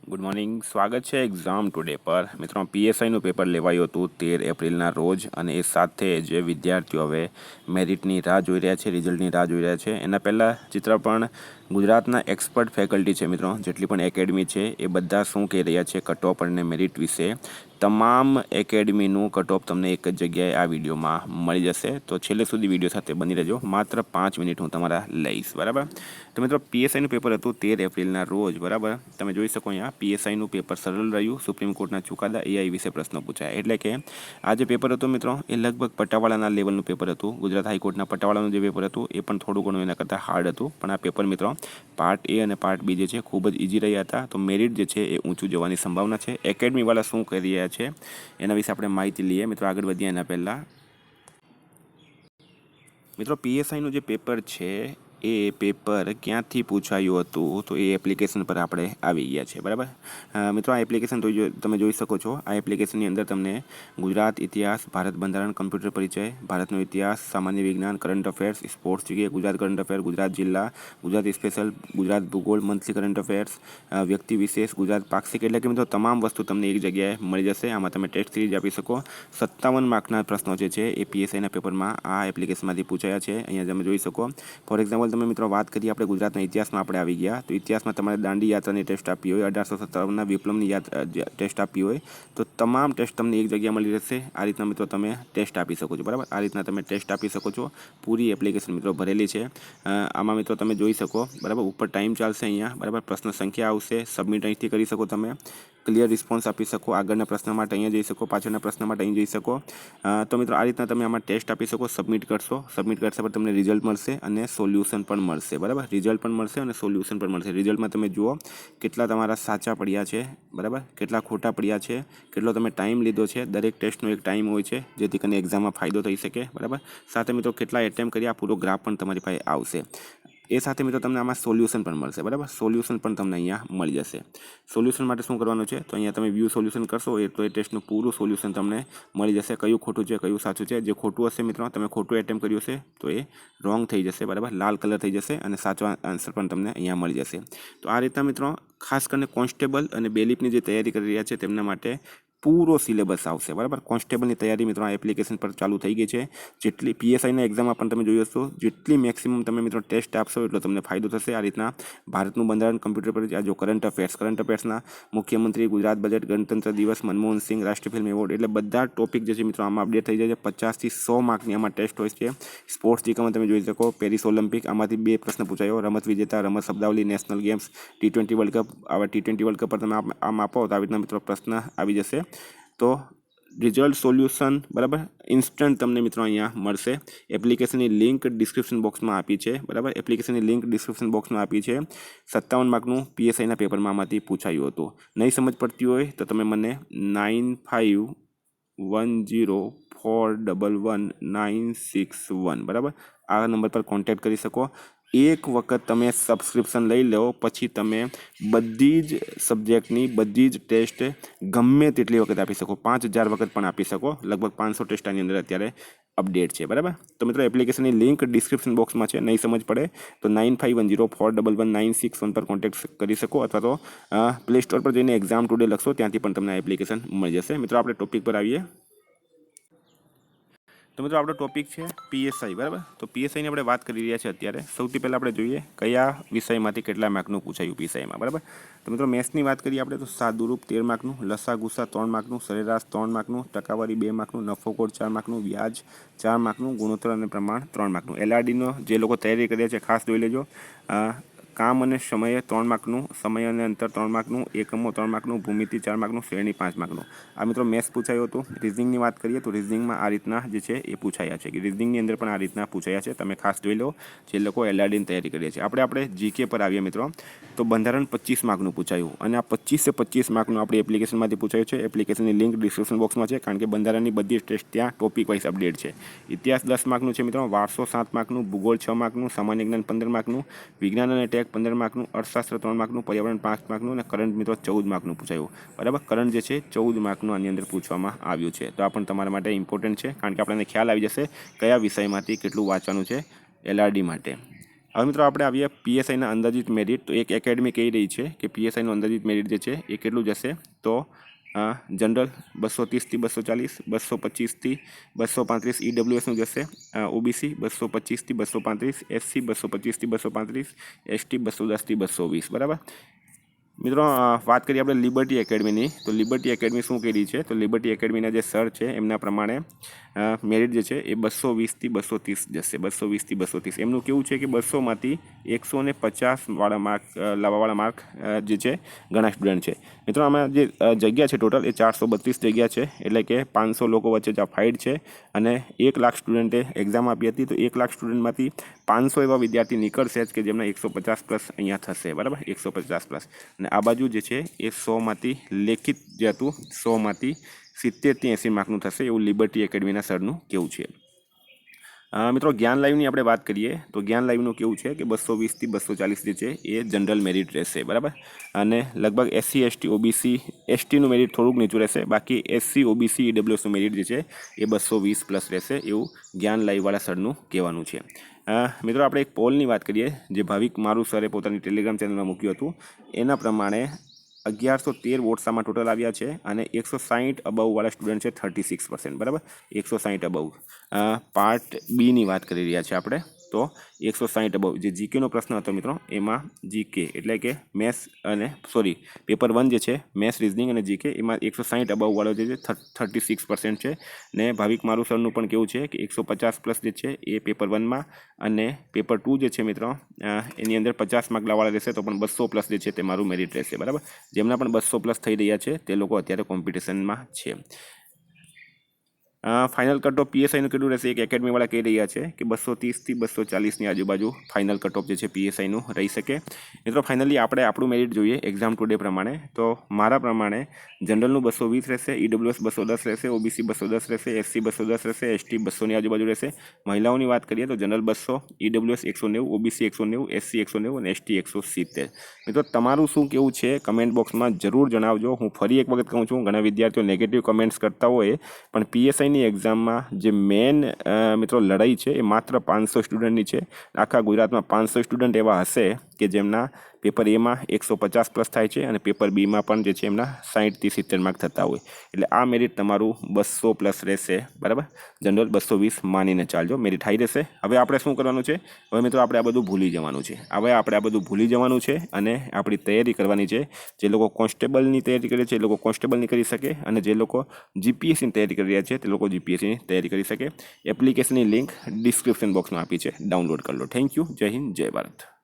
Good morning. સ્વાગત છે exam today પર. મિત્રો, પીએસઆઈનું પેપર લેવાયું હતું 13 એપ્રિલના રોજ, અને એ સાથે જે વિદ્યાર્થીઓ હવે મેરિટની રાહ જોઈ રહ્યા છે, રિઝલ્ટની રાહ જોઈ રહ્યા છે, એના પહેલાં ચિત્ર પણ ગુજરાતના એક્સપર્ટ ફેકલ્ટી છે મિત્રો, જેટલી પણ એકેડમી છે એ બધા શું કહી રહ્યા છે કટ ઓફ અને મેરિટ વિશે. તમામ એકેડમીનું કટ ઓફ તમને એક જ જગ્યાએ આ વિડીયોમાં મળી જશે, તો છેલ્લે સુધી વિડીયો સાથે બની રહેજો. માત્ર 5 મિનિટ હું તમારા લઈશ, બરાબર. તો મિત્રો, પીએસઆઈનું પેપર હતું 13 એપ્રિલના રોજ, બરાબર. તમે જોઈ શકો અહીંયા પીએસઆઈનું પેપર સરળ રહ્યું, સુપ્રીમ કોર્ટના ચુકાદા એઆઈ વિશે પ્રશ્નો પૂછાયા. એટલે કે આ જે પેપર હતું મિત્રો, એ લગભગ પટાવાળાના લેવલનું પેપર હતું. ગુજરાત હાઈકોર્ટના પટાવાળાનું જે પેપર હતું એ પણ થોડું ઘણું એના કરતાં હાર્ડ હતું, પણ આ પેપર મિત્રો પાર્ટ એ અને પાર્ટ બી જે છે ખૂબ જ ઇઝી રહ્યા હતા. તો મેરિટ જે છે એ ઊંચું જવાની સંભાવના છે. એકેડમીવાળા શું કરી રહ્યા છે એના વિશે આપણે માહિતી લઈએ. મિત્રો, આગળ વધીએ એના પહેલાં મિત્રો, પીએસઆઈનું જે પેપર છે એ પેપર ક્યાંથી પૂછાયું હતું, તો એ એપ્લિકેશન પર આપણે આવી ગયા છે, બરાબર. મિત્રો, આ એપ્લિકેશન તો તમે જોઈ શકો છો. આ એપ્લિકેશનની અંદર તમને ગુજરાત ઇતિહાસ, ભારત બંધારણ, કમ્પ્યુટર પરિચય, ભારતનો ઇતિહાસ, સામાન્ય વિજ્ઞાન, કરંટ અફેર્સ, સ્પોર્ટ્સ જોઈએ, ગુજરાત કરંટ અફેર, ગુજરાત જિલ્લા, ગુજરાત સ્પેશિયલ, ગુજરાત ભૂગોળ, મંથલી કરંટ અફેર્સ, વ્યક્તિ વિશેષ, ગુજરાત પાક્ષિક, એટલે કે મિત્રો તમામ વસ્તુ તમને એક જગ્યાએ મળી જશે. આમાં તમે ટેસ્ટ સિરીઝ આપી શકો. 57 માર્કના પ્રશ્નો જે છે એ પીએસઆઈના પેપરમાં આ એપ્લિકેશનમાંથી પૂછાયા છે. અહીંયા તમે જોઈ શકો. ફોર એક્ઝામ્પલ, તમે મિત્રો વાત કરીએ આપણે ગુજરાતના ઇતિહાસમાં આપણે આવી ગયા, તો ઇતિહાસમાં તમારે દાંડી યાત્રાની ટેસ્ટ આપી હોય, 1857ના વિપ્લવની ટેસ્ટ આપી હોય, તો તમામ ટેસ્ટ તમને એક જગ્યાએ મળી રહેશે. આ રીતના મિત્રો તમે ટેસ્ટ આપી શકો છો, બરાબર. આ રીતના તમે ટેસ્ટ આપી શકો છો. પૂરી એપ્લિકેશન મિત્રો ભરેલી છે. આમાં મિત્રો તમે જોઈ શકો, બરાબર. ઉપર ટાઈમ ચાલશે અહીંયા, બરાબર. પ્રશ્ન સંખ્યા આવશે, સબમિટ અહીંથી કરી શકો તમે. ક્લિયર રિસ્પોન્સ આપી શકો. આગળના પ્રશ્ન માટે અહીંયા જઈ શકો, પાછળના પ્રશ્ન માટે અહીં જઈ શકો. તો મિત્રો, આ રીતના તમે આમાં ટેસ્ટ આપી શકો. સબમિટ કરશો, સબમિટ કરશો પર તમને રિઝલ્ટ મળશે અને સોલ્યુશન પણ મળશે, બરાબર. રિઝલ્ટ પણ મળશે અને સોલ્યુશન પણ મળશે. રિઝલ્ટમાં તમે જુઓ કેટલા તમારા સાચા પડ્યા છે, બરાબર, કેટલા ખોટા પડ્યા છે, કેટલો તમે ટાઈમ લીધો છે. દરેક ટેસ્ટનો એક ટાઈમ હોય છે, જેથી કરીને એક્ઝામમાં ફાયદો થઈ શકે, બરાબર. સાથે મિત્રો કેટલા એટેમ્પ કર્યા, પૂરો ગ્રાફ પણ તમારી પાસે આવશે. એ સાથે મિત્રો તમને આમાં સોલ્યુશન પણ મળશે, બરાબર. સોલ્યુશન પણ તમને અહીંયા મળી જશે. સોલ્યુશન માટે શું કરવાનું છે, તો અહીંયા તમે વ્યૂ સોલ્યુશન કરશો તો એ ટેસ્ટનું પૂરું સોલ્યુશન તમને મળી જશે. કયું ખોટું છે, કયું સાચું છે. જે ખોટું હશે મિત્રો, તમે ખોટું એટેમ્પ કર્યું હશે તો એ રોંગ થઈ જશે, બરાબર. લાલ કલર થઈ જશે અને સાચો આન્સર પણ તમને અહીંયા મળી જશે. તો આ રીતના મિત્રો ખાસ કરીને કોન્સ્ટેબલ અને બેલીફની જે તૈયારી કરી રહ્યા છે તેમના માટે પૂરો સિલેબસ આવશે, બરાબર. કોન્સ્ટેબલની તૈયારી મિત્રો આ એપ્લિકેશન પર ચાલુ થઈ ગઈ છે. જેટલી પીએસઆઈના એક્ઝામમાં પણ તમે જોયું હશો, જેટલી મેક્સિમમ તમે મિત્રો ટેસ્ટ આપશો એટલો તમને ફાયદો થશે. આ રીતના ભારતનું બંધારણ, કમ્પ્યુટર પર જો કરંટ અફેર્સના મુખ્યમંત્રી, ગુજરાત બજેટ, ગણતંત્ર દિવસ, મનમોહન સિંહ, રાષ્ટ્રીય ફિલ્મ એવોર્ડ, એટલે બધા ટોપિક જે છે મિત્રો આમાં અપડેટ થઈ જાય છે. 50 થી 100 માર્કની આમાં ટેસ્ટ હોય છે. સ્પોર્ટ્સ જીકેમાં તમે જોઈ શકો, પેરિસ ઓલિમ્પિક, આમાંથી 2 પ્રશ્ન પૂછાયો. રમત વિજેતા, રમત શબ્દાવલી, national games, T20 world cup. આવા T20 વર્લ્ડ કપ પર તમે આમ આપો તો આવી રીતના મિત્રો પ્રશ્ન આવી જશે. તો રિઝલ્ટ, સોલ્યુશન, બરાબર, ઇન્સ્ટન્ટ તમને મિત્રો અહીંયા મળશે. એપ્લિકેશનની લિંક ડિસ્ક્રિપ્શન બોક્સમાં આપી છે, બરાબર. એપ્લિકેશનની લિંક ડિસ્ક્રિપ્શન બોક્સમાં આપી છે. 57 માર્કનું પીએસઆઈના પેપરમાં આમાંથી પૂછાયું હતું. નહીં સમજ પડતી હોય તો તમે મને 9510411961, બરાબર, આ નંબર પર કોન્ટેક્ટ કરી શકો. એક વખત તમે સબસ્ક્રિપ્શન લઈ લો પછી તમે બધી જ સબ્જેક્ટની બધી જ ટેસ્ટ ગમે તેટલી વખત આપી શકો. 5000 વખત પણ આપી શકો. લગભગ 500 ટેસ્ટ આની અંદર અત્યારે અપડેટ છે, બરાબર. તો મિત્રો એપ્લિકેશનની લિંક ડિસ્ક્રિપ્શન બોક્સમાં છે. નહીં સમજ પડે તો 9510411961 પર કોન્ટેક્ટ કરી શકો, અથવા તો પ્લે સ્ટોર પર જઈને એક્ઝામ ટુડે લખશો, ત્યાંથી પણ તમને એપ્લિકેશન મળી જશે. મિત્રો, આપણે ટોપિક પર આવીએ. તો મિત્રો આપણો ટોપિક છે પીએસઆઈ, બરાબર. તો પીએસઆઈની આપણે વાત કરી રહ્યા છીએ અત્યારે. સૌથી પહેલાં આપણે જોઈએ કયા વિષયમાંથી કેટલા માર્કનું પૂછાયું પીએસઆઈમાં, બરાબર. તો મિત્રો મેથ્સની વાત કરીએ આપણે તો સાદુરૂપ 13 માર્કનું, લસા ગુસા 3 માર્કનું, સરેરાશ 3 માર્કનું, ટકાવારી 2 માર્કનું, નફોખોટ 4 માર્કનું, વ્યાજ 4 માર્કનું, ગુણોત્તર અને પ્રમાણ 3 માર્કનું. એલઆરડીનો જે લોકો તૈયારી કર્યા છે ખાસ જોઈ લેજો. કામ અને સમયે 3 માર્કનું, સમય અને અંતર 3 માર્કનું, એકમો 3 માર્કનું, ભૂમિતિ 4 માર્કનું, શ્રેણી 5 માર્કનું. આ મિત્રો મેથ્સ પૂછાયું હતું. રિઝનિંગની વાત કરીએ તો રિઝનિંગમાં આ રીતના જે છે એ પૂછાયા છે, કે રિઝનિંગની અંદર પણ આ રીતના પૂછાયા છે. તમે ખાસ જોઈ લો જે લોકો એલઆરડીની તૈયારી કરીએ છીએ. આપણે જીકે પર આવીએ મિત્રો, તો બંધારણ 25 માર્કનું પૂછાયું, અને આ 25 માર્કનું આપણી એપ્લિકેશનમાંથી પૂછાયું છે. એપ્લિકેશનની લિંક ડિસ્ક્રિપ્શન બોક્સમાં છે, કારણ કે બંધારણની બધી ટેસ્ટ ત્યાં ટોપિક વાઇઝ અપડેટ છે. ઇતિહાસ 10 માર્કનું છે મિત્રો, વારસો 7 માર્કનું, ભૂગોળ 6 માર્કનું, સામાન્ય જ્ઞાન 15 માર્કનું, વિજ્ઞાન અને ટેક 15 માર્કનું, અર્થશાસ્ત્ર 3 માર્કનું, પર્યાવરણ 5 માર્કનું, અને કરંટ મિત્રો 14 માર્કનું પૂછાયું, બરાબર. કરંટ જે છે 14 માર્કનું આની અંદર પૂછવામાં આવ્યું છે. તો આ પણ તમારા માટે ઇમ્પોર્ટન્ટ છે, કારણ કે આપણને ખ્યાલ આવી જશે કયા વિષયમાંથી કેટલું વાંચવાનું છે એલઆરડી માટે. હવે મિત્રો આપણે આવીએ પીએસઆઈના અંદાજિત મેરિટ. તો એક એકેડમી કહી રહી છે કે પીએસઆઈનું અંદાજિત મેરિટ જે છે એ કેટલું જશે. તો જનરલ 230થી 240, 225થી 235 ઈડબ્લ્યુએસનું જશે, ઓબીસી 225થી 235, એસસી 225થી 235, એસટી 210થી 220. બરાબર મિત્રો, વાત કરીએ આપણે લિબર્ટી એકેડમીની. તો લિબર્ટી એકેડમી શું કરી છે? તો લિબર્ટી એકેડમીના જે સર છે એમના પ્રમાણે મેરિટ જે છે એ 220થી 230 જશે. 220થી 230. એમનું કેવું છે કે 200માંથી 150 માર્ક લાવવાવાળા માર્ક જે છે ઘણા સ્ટુડન્ટ છે. મિત્રો આમાં જે જગ્યા છે ટોટલ એ 432 જગ્યા છે, એટલે કે 500 લોકો વચ્ચે જ આ ફાઇટ છે. અને 1 લાખ સ્ટુડન્ટે એક્ઝામ આપી હતી. તો 1 લાખ સ્ટુડન્ટમાંથી 500 એવા વિદ્યાર્થી નીકળશે જ કે જેમના 150 પ્લસ અહીંયા થશે. બરાબર, 150 પ્લસ. અને આ બાજુ જે છે એ 100માંથી લેખિત જે હતું 100માંથી 70થી 80 માર્કનું થશે, એવું લિબર્ટી એકેડમીના સરનું કેવું છે. મિત્રો જ્ઞાન લાઈવની આપણે વાત કરીએ તો જ્ઞાન લાઈવનું કેવું છે કે 220થી 240 જે છે એ જનરલ મેરિટ રહેશે. બરાબર, અને લગભગ એસસી એસટી ઓબીસી એસટીનું મેરિટ થોડુંક નીચું રહેશે. બાકી એસસી ઓબીસી ઈડબ્લ્યુએસનું મેરિટ જે છે એ 220 પ્લસ રહેશે, એવું જ્ઞાન લાઈવવાળા સરનું કહેવાનું છે. મિત્રો આપણે એક પોલની વાત કરીએ જે ભાવિક મારું સરે પોતાની ટેલિગ્રામ ચેનલમાં મૂક્યું હતું. એના પ્રમાણે 1113 વોટ્સ આમાં ટોટલ આવ્યા છે અને 160 અબવવાળા સ્ટુડન્ટ છે 36%. બરાબર, 160 અબવ. પાર્ટ બીની વાત કરી રહ્યા છીએ આપણે. તો 160 અબવ જે જીકેનો પ્રશ્ન હતો મિત્રો, એમાં જીકે એટલે કે મેથ્સ અને પેપર 1 જે છે મેથ્સ, રિઝનિંગ અને જીકે, એમાં 160 અબવવાળો જે છે 36% છે. ને ભાવિક મારું સરનું પણ કેવું છે કે 150 પ્લસ જે છે એ પેપર 1માં, અને પેપર 2 જે છે મિત્રો એની અંદર 50 માર્ક લાવવાળા રહેશે તો પણ 200 પ્લસ જે છે તે મારું મેરિટ રહેશે. બરાબર, જેમના પણ 200 પ્લસ થઈ રહ્યા છે તે લોકો અત્યારે કોમ્પિટિશનમાં છે. ફાઇનલ કટ ઓફ પીએસઆઈનું કેટલું રહેશે? એક એકેડમીવાળા કહી રહ્યા છે કે 230થી 240ની આજુબાજુ ફાઇનલ કટ ઓફ જે છે પીએસઆઈનું રહી શકે. મિત્રો ફાઇનલી આપણે આપણું મેરિટ જોઈએ એક્ઝામ ટુડે પ્રમાણે. તો મારા પ્રમાણે જનરલનું 220 રહેશે, ઈડબ્લ્યુએસ 210 રહેશે, ઓબીસી 210 રહેશે, એસસી 210 રહેશે, એસટી 200ની આજુબાજુ રહેશે. મહિલાઓની વાત કરીએ તો જનરલ 200, ઈડબ્લ્યુએસ 190, ઓબીસી 190, એસસી 190 અને એસટી 170. મિત્રો તમારું શું કેવું છે કમેન્ટ બોક્સમાં જરૂર જણાવજો. હું ફરી એક વખત કહું છું, ઘણા વિદ્યાર્થીઓ નેગેટિવ કમેન્ટ્સ કરતા હોય, પણ પીએસઆઈની એક્ઝામમાં જે મેન મિત્રો લડાઈ છે એ માત્ર 500 સ્ટુડન્ટની છે. આખા ગુજરાતમાં 500 સ્ટુડન્ટ એવા હશે કે જેમના પેપર એમાં 150 પ્લસ થાય છે અને પેપર બીમાં પણ જે છે એમના 60થી 70 માર્ક થતા હોય. એટલે આ મેરિટ તમારું 200 પ્લસ રહેશે. બરાબર, જનરલ 220 માનીને ચાલજો, મેરિટ હાઈ રહેશે. હવે આપણે શું કરવાનું છે? હવે મિત્રો આપણે આ બધું ભૂલી જવાનું છે. અને આપણી તૈયારી કરવાની છે. જે લોકો કોન્સ્ટેબલની તૈયારી કરે છે એ લોકો કોન્સ્ટેબલની કરી શકે, અને જે લોકો જીપીએસસીની તૈયારી કરી રહ્યા છે તે લોકો જીપીએસસીની તૈયારી કરી શકે. એપ્લિકેશનની લિંક ડિસ્ક્રિપ્શન બોક્સમાં આપી છે, ડાઉનલોડ કરી લો. Thank you. જય હિન્દ, જય ભારત.